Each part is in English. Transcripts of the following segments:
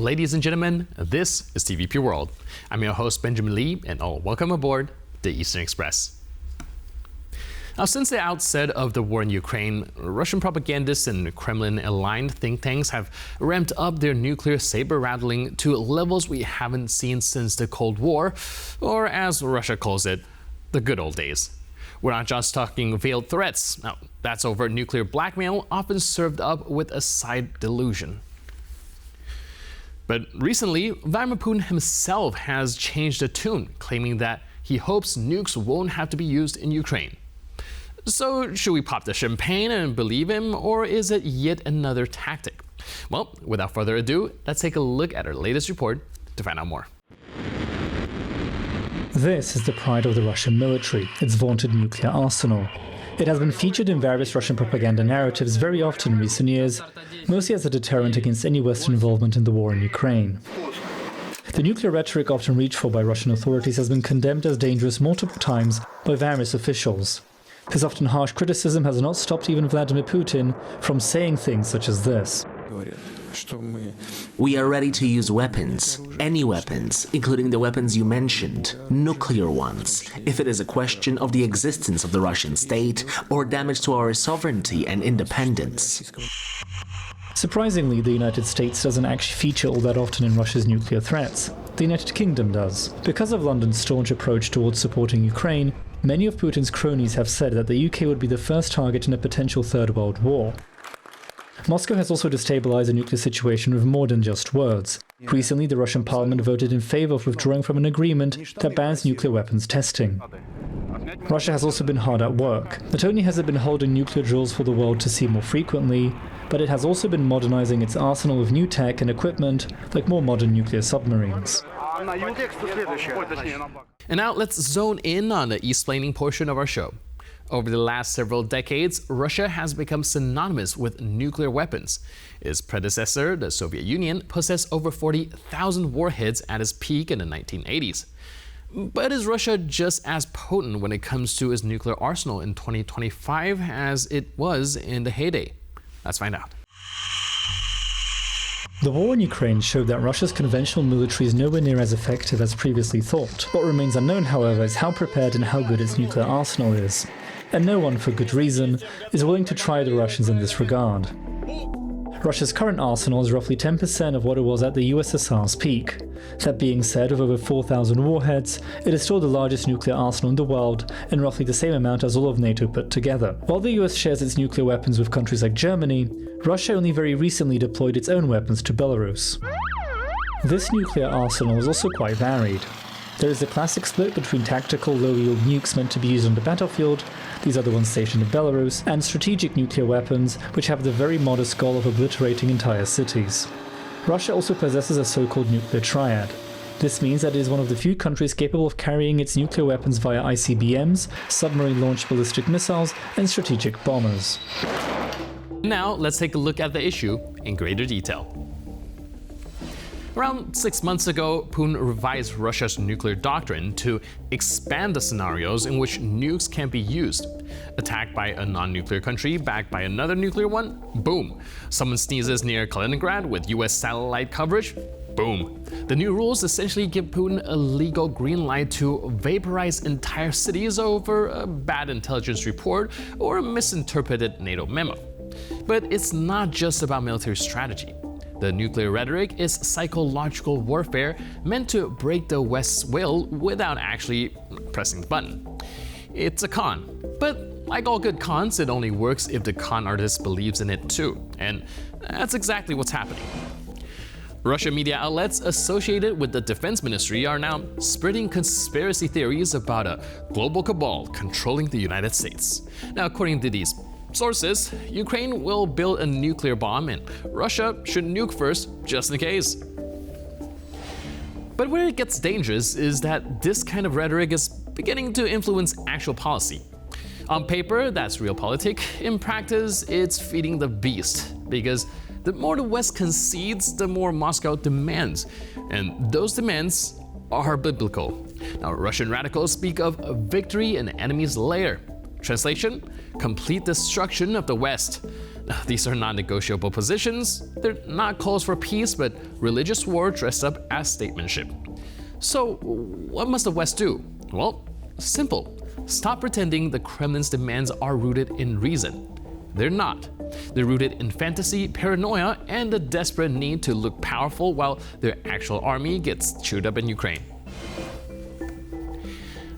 ladies and gentlemen, this is TVP World. I'm your host Benjamin Lee, and welcome aboard the Eastern Express. Now, since the outset of the war in Ukraine, Russian propagandists and Kremlin-aligned think tanks have ramped up their nuclear saber-rattling to levels we haven't seen since the Cold War, or as Russia calls it, the good old days. We're not just talking veiled threats. Now, that's overt nuclear blackmail, often served up with a side delusion. But recently, Vladimir Putin himself has changed the tune, claiming that he hopes nukes won't have to be used in Ukraine. So, should we pop the champagne and believe him, or is it yet another tactic? Well, without further ado, let's take a look at our latest report to find out more. This is the pride of the Russian military, its vaunted nuclear arsenal. It has been featured in various Russian propaganda narratives very often in recent years, mostly as a deterrent against any Western involvement in the war in Ukraine. The nuclear rhetoric often reached for by Russian authorities has been condemned as dangerous multiple times by various officials. This often harsh criticism has not stopped even Vladimir Putin from saying things such as this. We are ready to use weapons, any weapons, including the weapons you mentioned, nuclear ones, if it is a question of the existence of the Russian state or damage to our sovereignty and independence. Surprisingly, the United States doesn't actually feature all that often in Russia's nuclear threats. The United Kingdom does. Because of London's staunch approach towards supporting Ukraine, many of Putin's cronies have said that the UK would be the first target in a potential Third World War. Moscow has also destabilized the nuclear situation with more than just words. Recently, the Russian parliament voted in favor of withdrawing from an agreement that bans nuclear weapons testing. Russia has also been hard at work. Not only has it been holding nuclear drills for the world to see more frequently, but it has also been modernizing its arsenal with new tech and equipment, like more modern nuclear submarines. And now let's zone in on the East-plaining portion of our show. Over the last several decades, Russia has become synonymous with nuclear weapons. Its predecessor, the Soviet Union, possessed over 40,000 warheads at its peak in the 1980s. But is Russia just as potent when it comes to its nuclear arsenal in 2025 as it was in the heyday? Let's find out. The war in Ukraine showed that Russia's conventional military is nowhere near as effective as previously thought. What remains unknown, however, is how prepared and how good its nuclear arsenal is. And no one, for good reason, is willing to try the Russians in this regard. Russia's current arsenal is roughly 10% of what it was at the USSR's peak. That being said, with over 4,000 warheads, it is still the largest nuclear arsenal in the world, and roughly the same amount as all of NATO put together. While the US shares its nuclear weapons with countries like Germany, Russia only very recently deployed its own weapons to Belarus. This nuclear arsenal is also quite varied. There is the classic split between tactical low-yield nukes meant to be used on the battlefield, these are the ones stationed in Belarus, and strategic nuclear weapons, which have the very modest goal of obliterating entire cities. Russia also possesses a so-called nuclear triad. This means that it is one of the few countries capable of carrying its nuclear weapons via ICBMs, submarine-launched ballistic missiles, and strategic bombers. Now, let's take a look at the issue in greater detail. Around 6 months ago, Putin revised Russia's nuclear doctrine to expand the scenarios in which nukes can be used. Attacked by a non-nuclear country backed by another nuclear one? Boom. Someone sneezes near Kaliningrad with US satellite coverage? Boom. The new rules essentially give Putin a legal green light to vaporize entire cities over a bad intelligence report or a misinterpreted NATO memo. But it's not just about military strategy. The nuclear rhetoric is psychological warfare meant to break the West's will without actually pressing the button. It's a con, but like all good cons, it only works if the con artist believes in it too, and that's exactly what's happening. Russian media outlets associated with the defense ministry are now spreading conspiracy theories about a global cabal controlling the United States. Now, according to these sources, Ukraine will build a nuclear bomb and Russia should nuke first, just in case. But where it gets dangerous is that this kind of rhetoric is beginning to influence actual policy. On paper, that's realpolitik. In practice, it's feeding the beast, because the more the West concedes, the more Moscow demands. And those demands are biblical. Now, Russian radicals speak of victory in the enemy's lair. Translation: complete destruction of the West. These are not negotiable positions. They're not calls for peace, but religious war dressed up as statesmanship. So, what must the West do? Well, simple. Stop pretending the Kremlin's demands are rooted in reason. They're not. They're rooted in fantasy, paranoia, and the desperate need to look powerful while their actual army gets chewed up in Ukraine.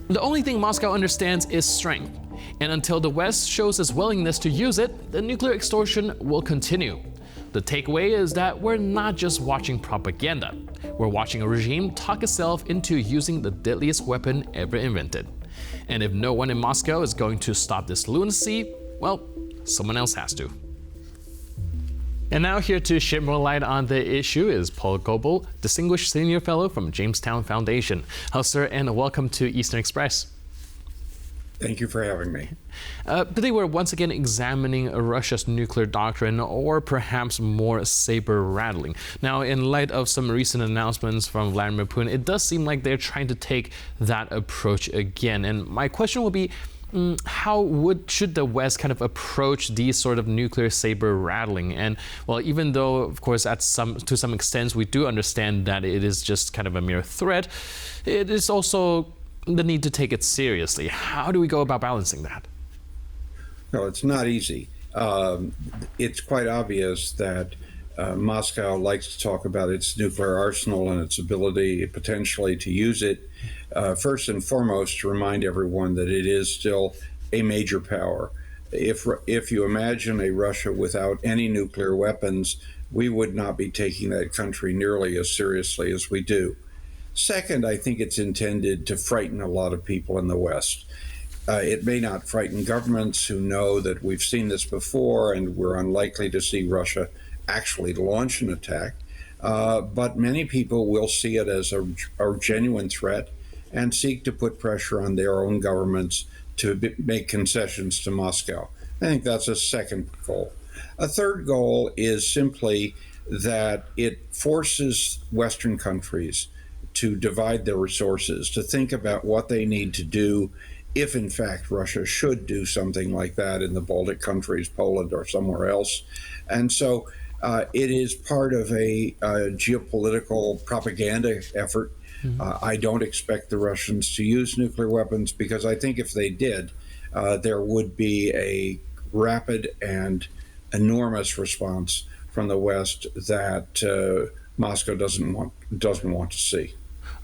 The only thing Moscow understands is strength, and until the West shows its willingness to use it, the nuclear extortion will continue. The takeaway is that we're not just watching propaganda. We're watching a regime talk itself into using the deadliest weapon ever invented. And if no one in Moscow is going to stop this lunacy, well, someone else has to. And now here to shed more light on the issue is Paul Goebel, Distinguished Senior Fellow from Jamestown Foundation. Hello, sir, and welcome to Eastern Express. Thank you for having me. Today we're once again examining Russia's nuclear doctrine, or perhaps more saber-rattling. Now, in light of some recent announcements from Vladimir Putin, it does seem like they're trying to take that approach again. And my question will be, how should the West kind of approach these sort of nuclear saber-rattling? And well, even though, of course, to some extent we do understand that it is just kind of a mere threat, it is also the need to take it seriously. How do we go about balancing that? Well, it's not easy. It's quite obvious that Moscow likes to talk about its nuclear arsenal and its ability potentially to use it. First and foremost, to remind everyone that it is still a major power. If you imagine a Russia without any nuclear weapons, we would not be taking that country nearly as seriously as we do. Second, I think it's intended to frighten a lot of people in the West. It may not frighten governments who know that we've seen this before and we're unlikely to see Russia actually launch an attack. But many people will see it as a genuine threat and seek to put pressure on their own governments to make concessions to Moscow. I think that's a second goal. A third goal is simply that it forces Western countries to divide their resources, to think about what they need to do if, in fact, Russia should do something like that in the Baltic countries, Poland, or somewhere else. And so it is part of a geopolitical propaganda effort. I don't expect the Russians to use nuclear weapons because I think if they did, there would be a rapid and enormous response from the West that Moscow doesn't want to see.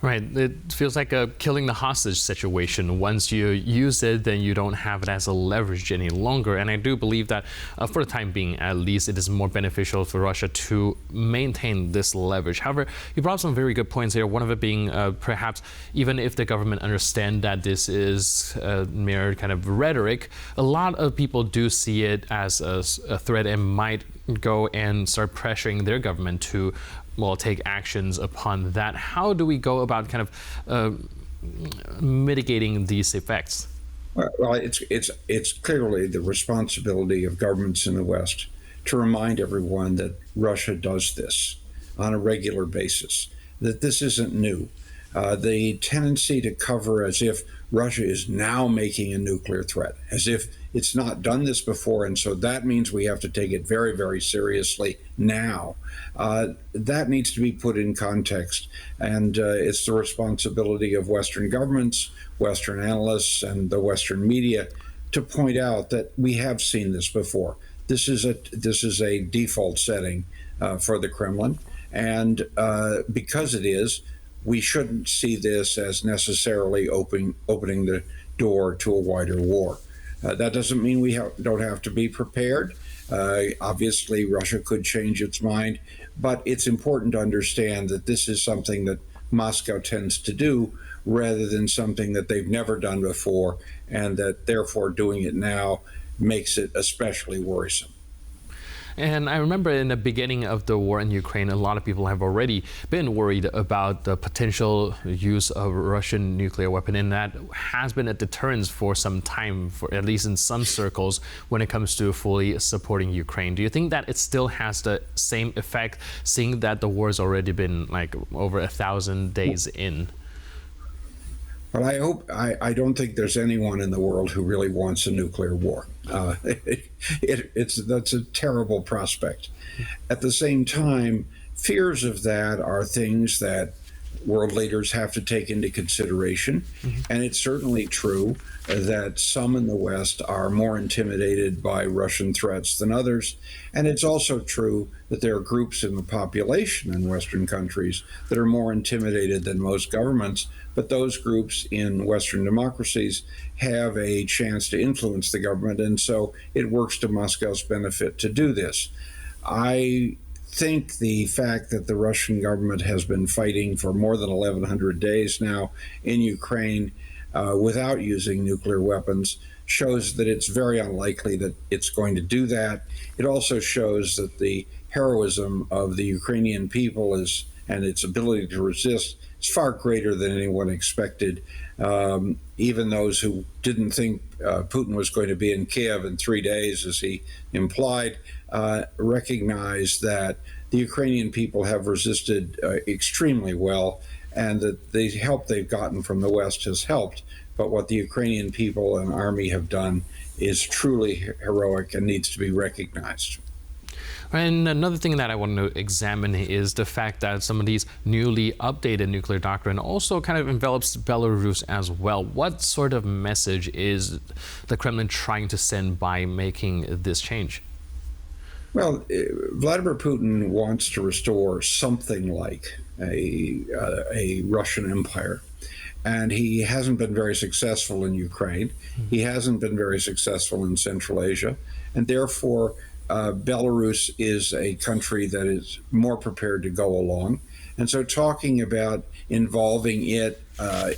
Right. It feels like a killing the hostage situation. Once you use it, then you don't have it as a leverage any longer. And I do believe that for the time being, at least, it is more beneficial for Russia to maintain this leverage. However, you brought up some very good points here. One of it being perhaps even if the government understand that this is mere kind of rhetoric, a lot of people do see it as a threat and might go and start pressuring their government to take actions upon that. How do we go about kind of mitigating these effects? Well, it's clearly the responsibility of governments in the West to remind everyone that Russia does this on a regular basis, that this isn't new. The tendency to cover as if Russia is now making a nuclear threat, as if it's not done this before, and so that means we have to take it very, very seriously now. That needs to be put in context, and it's the responsibility of Western governments, Western analysts, and the Western media to point out that we have seen this before. This is a default setting for the Kremlin, and because it is, we shouldn't see this as necessarily opening the door to a wider war. That doesn't mean we don't have to be prepared. Obviously, Russia could change its mind, but it's important to understand that this is something that Moscow tends to do rather than something that they've never done before, and that therefore doing it now makes it especially worrisome. And I remember in the beginning of the war in Ukraine, a lot of people have already been worried about the potential use of Russian nuclear weapon, and that has been a deterrence for some time, for at least in some circles, when it comes to fully supporting Ukraine. Do you think that it still has the same effect, seeing that the war has already been like over 1,000 days in? But I don't think there's anyone in the world who really wants a nuclear war. That's a terrible prospect. At the same time, fears of that are things that world leaders have to take into consideration. And it's certainly true that some in the West are more intimidated by Russian threats than others. And it's also true that there are groups in the population in Western countries that are more intimidated than most governments. But those groups in Western democracies have a chance to influence the government. And so it works to Moscow's benefit to do this. I think the fact that the Russian government has been fighting for more than 1,100 days now in Ukraine without using nuclear weapons shows that it's very unlikely that it's going to do that. It also shows that the heroism of the Ukrainian people and its ability to resist is far greater than anyone expected. Even those who didn't think Putin was going to be in Kiev in 3 days, as he implied, recognize that the Ukrainian people have resisted extremely well, and that the help they've gotten from the West has helped. But what the Ukrainian people and army have done is truly heroic and needs to be recognized. And another thing that I want to examine is the fact that some of these newly updated nuclear doctrine also kind of envelops Belarus as well. What sort of message is the Kremlin trying to send by making this change? Well, Vladimir Putin wants to restore something like a Russian empire. And he hasn't been very successful in Ukraine. He hasn't been very successful in Central Asia. And therefore, Belarus is a country that is more prepared to go along. And so talking about involving it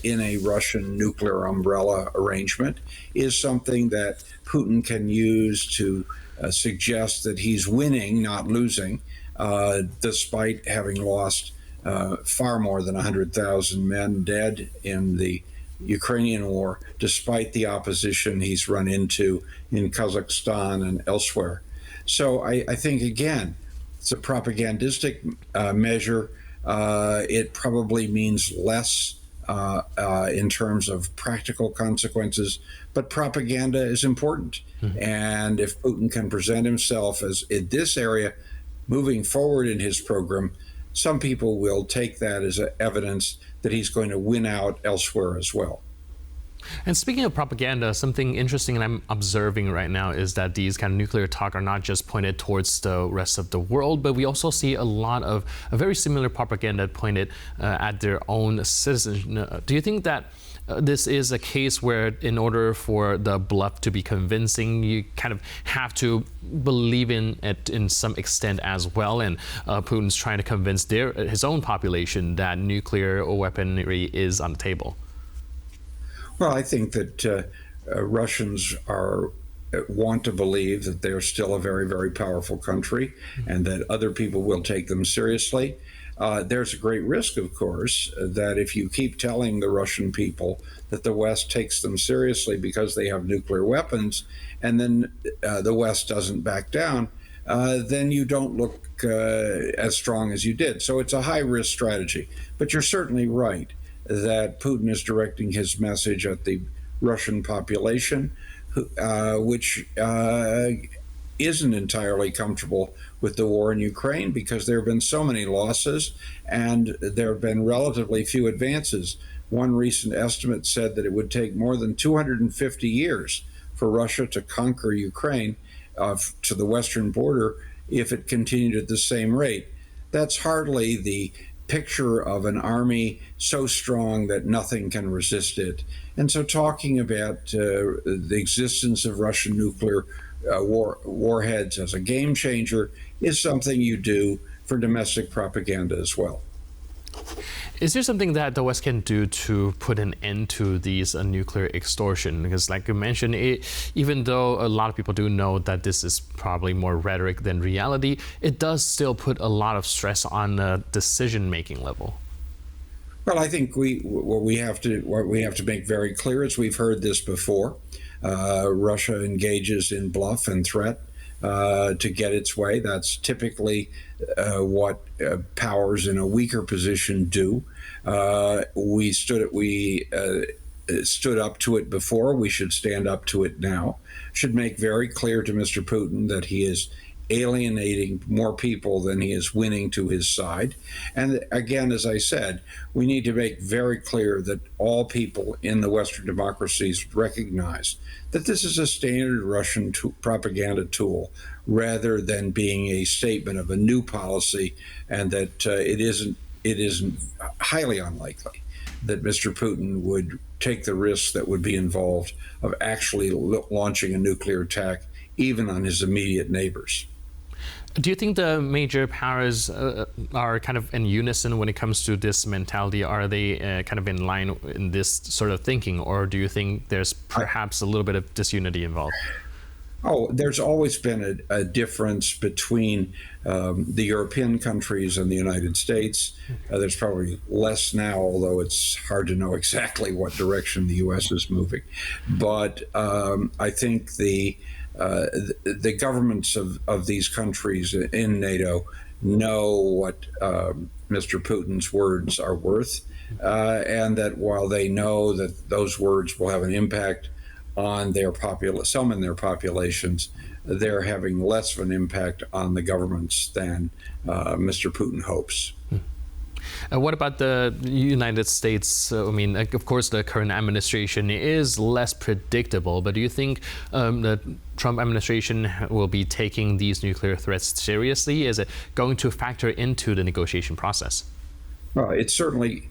in a Russian nuclear umbrella arrangement is something that Putin can use to suggest that he's winning, not losing, despite having lost far more than 100,000 men dead in the Ukrainian war, despite the opposition he's run into in Kazakhstan and elsewhere. So I think, again, it's a propagandistic measure. It probably means less in terms of practical consequences, but propaganda is important. And if Putin can present himself as in this area moving forward in his program, some people will take that as evidence that he's going to win out elsewhere as well. And speaking of propaganda, something interesting that I'm observing right now is that these kind of nuclear talk are not just pointed towards the rest of the world, but we also see a lot of a very similar propaganda pointed at their own citizens. Do you think that this is a case where in order for the bluff to be convincing, you kind of have to believe in it in some extent as well, and Putin's trying to convince his own population that nuclear weaponry is on the table? Well, I think that Russians want to believe that they're still a very, very powerful country and that other people will take them seriously. There's a great risk, of course, that if you keep telling the Russian people that the West takes them seriously because they have nuclear weapons, and then the West doesn't back down, then you don't look as strong as you did. So it's a high-risk strategy. But you're certainly right that Putin is directing his message at the Russian population, which isn't entirely comfortable with the war in Ukraine because there have been so many losses and there have been relatively few advances. One recent estimate said that it would take more than 250 years for Russia to conquer Ukraine to the western border if it continued at the same rate. That's hardly the picture of an army so strong that nothing can resist it. And so talking about the existence of Russian nuclear warheads as a game changer is something you do for domestic propaganda as well. Is there something that the West can do to put an end to these nuclear extortion? Because like you mentioned, even though a lot of people do know that this is probably more rhetoric than reality, it does still put a lot of stress on the decision-making level. Well, I think what we have to make very clear is we've heard this before. Russia engages in bluff and threat to get its way. That's typically what powers in a weaker position do. We stood up to it before. We should stand up to it now. Should make very clear to Mr. Putin that he is alienating more people than he is winning to his side. And again, as I said, we need to make very clear that all people in the Western democracies recognize that this is a standard Russian propaganda tool rather than being a statement of a new policy, and that it isn't highly unlikely that Mr. Putin would take the risks that would be involved of actually launching a nuclear attack even on his immediate neighbors. Do you think the major powers are kind of in unison when it comes to this mentality? Are they kind of in line in this sort of thinking, or do you think there's perhaps a little bit of disunity involved? Oh, there's always been a difference between the European countries and the United States. There's probably less now, although it's hard to know exactly what direction the U.S. is moving. But I think the governments of these countries in NATO know what Mr. Putin's words are worth, and that while they know that those words will have an impact on some in their populations, they're having less of an impact on the governments than Mr. Putin hopes. What about the United States? I mean, of course, the current administration is less predictable, but do you think the Trump administration will be taking these nuclear threats seriously? Is it going to factor into the negotiation process? Well, it's certainly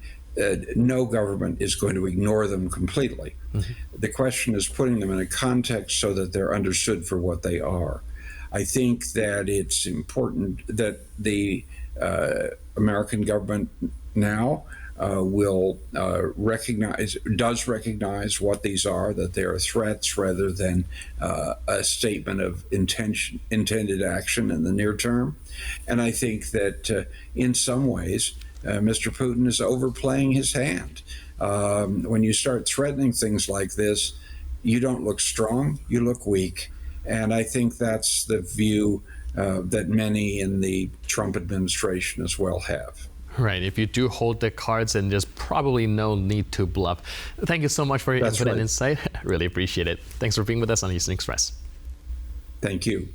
no government is going to ignore them completely. Mm-hmm. The question is putting them in a context so that they're understood for what they are. I think that it's important that the American government now does recognize what these are, that they are threats rather than a statement of intended action in the near term. And I think that in some ways, Mr. Putin is overplaying his hand. When you start threatening things like this, you don't look strong, you look weak. And I think that's the view that many in the Trump administration as well have. Right. If you do hold the cards, then there's probably no need to bluff. Thank you so much for your input and insight. I really appreciate it. Thanks for being with us on Eastern Express. Thank you.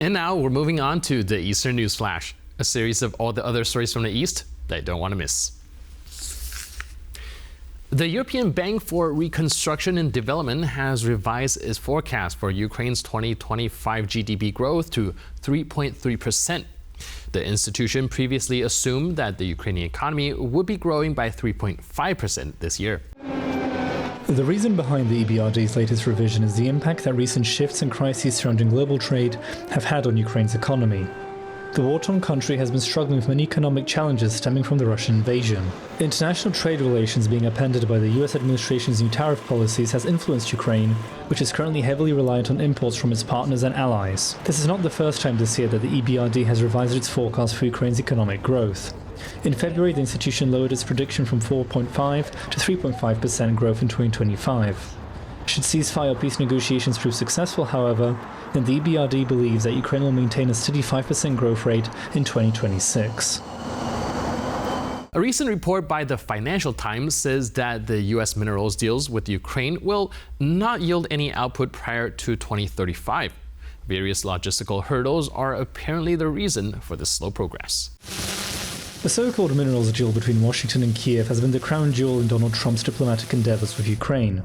And now we're moving on to the Eastern News Flash, a series of all the other stories from the East that you don't want to miss. The European Bank for Reconstruction and Development has revised its forecast for Ukraine's 2025 GDP growth to 3.3%. The institution previously assumed that the Ukrainian economy would be growing by 3.5% this year. The reason behind the EBRD's latest revision is the impact that recent shifts and crises surrounding global trade have had on Ukraine's economy. The war-torn country has been struggling with many economic challenges stemming from the Russian invasion. International trade relations being upended by the US administration's new tariff policies has influenced Ukraine, which is currently heavily reliant on imports from its partners and allies. This is not the first time this year that the EBRD has revised its forecast for Ukraine's economic growth. In February, the institution lowered its prediction from 4.5 to 3.5% growth in 2025. Should ceasefire peace negotiations prove successful, however, then the EBRD believes that Ukraine will maintain a steady 5% growth rate in 2026. A recent report by the Financial Times says that the U.S. minerals deals with Ukraine will not yield any output prior to 2035. Various logistical hurdles are apparently the reason for this slow progress. The so-called minerals deal between Washington and Kiev has been the crown jewel in Donald Trump's diplomatic endeavors with Ukraine.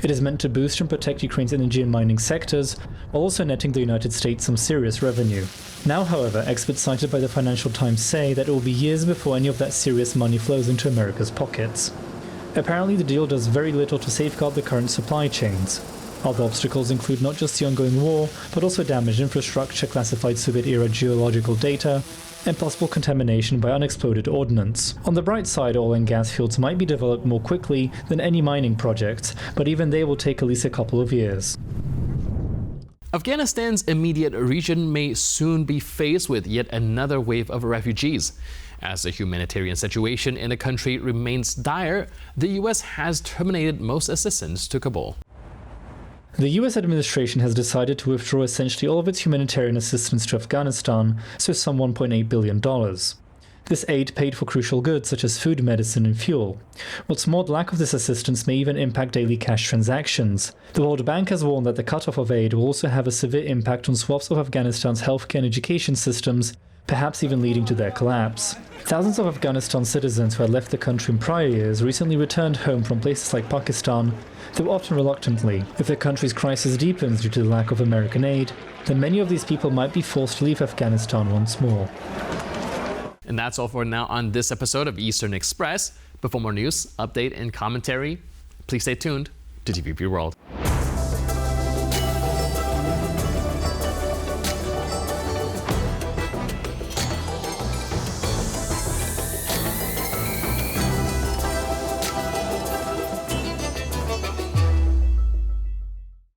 It is meant to boost and protect Ukraine's energy and mining sectors, while also netting the United States some serious revenue. Now, however, experts cited by the Financial Times say that it will be years before any of that serious money flows into America's pockets. Apparently, the deal does very little to safeguard the current supply chains. Other obstacles include not just the ongoing war, but also damaged infrastructure, classified Soviet-era geological data, and possible contamination by unexploded ordnance. On the bright side, oil and gas fields might be developed more quickly than any mining project, but even they will take at least a couple of years. Afghanistan's immediate region may soon be faced with yet another wave of refugees. As the humanitarian situation in the country remains dire, the U.S. has terminated most assistance to Kabul. The US administration has decided to withdraw essentially all of its humanitarian assistance to Afghanistan, so some $1.8 billion. This aid paid for crucial goods such as food, medicine, and fuel. What's more, the lack of this assistance may even impact daily cash transactions. The World Bank has warned that the cutoff of aid will also have a severe impact on swaths of Afghanistan's healthcare and education systems, perhaps even leading to their collapse. Thousands of Afghanistan citizens who had left the country in prior years recently returned home from places like Pakistan, though often reluctantly. If the country's crisis deepens due to the lack of American aid, then many of these people might be forced to leave Afghanistan once more. And that's all for now on this episode of Eastern Express. But for more news, update, and commentary, please stay tuned to TVP World.